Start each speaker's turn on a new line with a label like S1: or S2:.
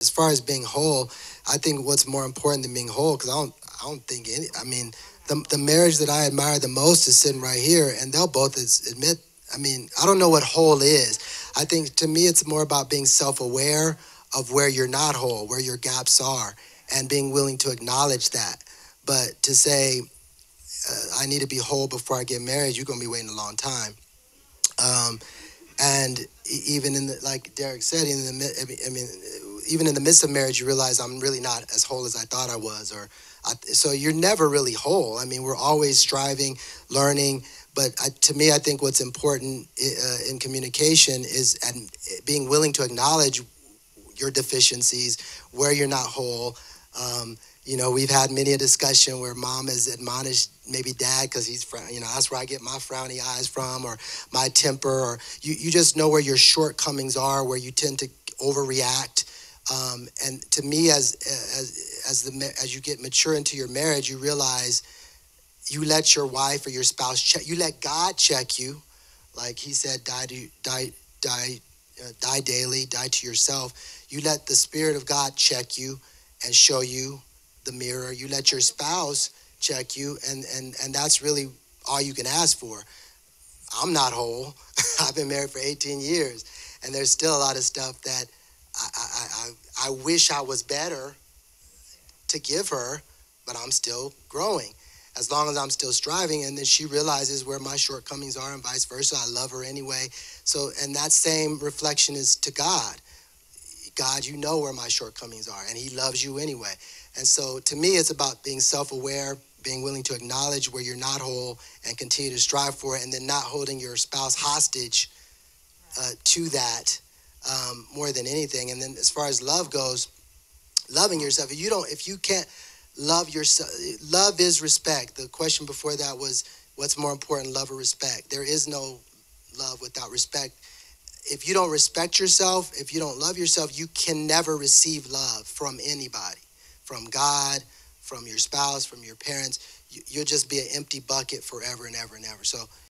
S1: as far as being whole, I think what's more important than being whole, because I don't think any. I mean, the marriage that I admire the most is sitting right here, and they'll both admit. I mean, I don't know what whole is. I think to me, it's more about being self-aware of where you're not whole, where your gaps are, and being willing to acknowledge that. But to say I need to be whole before I get married, you're gonna be waiting a long time. Um, and even in the, like Derek said, in the I mean, even in the midst of marriage, you realize I'm really not as whole as I thought I was, so you're never really whole. I mean, we're always striving, learning. But to me, I think what's important in communication is being willing to acknowledge your deficiencies, where you're not whole. We've had many a discussion where mom has admonished maybe dad because that's where I get my frowny eyes from, or my temper, or you just know where your shortcomings are, where you tend to overreact. And to me, as you get mature into your marriage, you realize you let your wife or your spouse check. You let God check you, like He said, die daily, die to yourself. You let the Spirit of God check you and show you the mirror. You let your spouse check you, and that's really all you can ask for. I'm not whole. I've been married for 18 years, and there's still a lot of stuff that I wish I was better to give her, but I'm still growing. As long as I'm still striving, and then she realizes where my shortcomings are, and vice versa. I love her anyway. So, and that same reflection is to God. God, you know where my shortcomings are, and He loves you anyway. And so to me, it's about being self-aware, being willing to acknowledge where you're not whole and continue to strive for it, and then not holding your spouse hostage to that more than anything. And then as far as love goes, loving yourself, if you can't love yourself, love is respect. The question before that was, what's more important, love or respect? There is no love without respect. If you don't respect yourself, if you don't love yourself, you can never receive love from anybody, from God, from your spouse, from your parents. You'll just be an empty bucket forever and ever and ever. So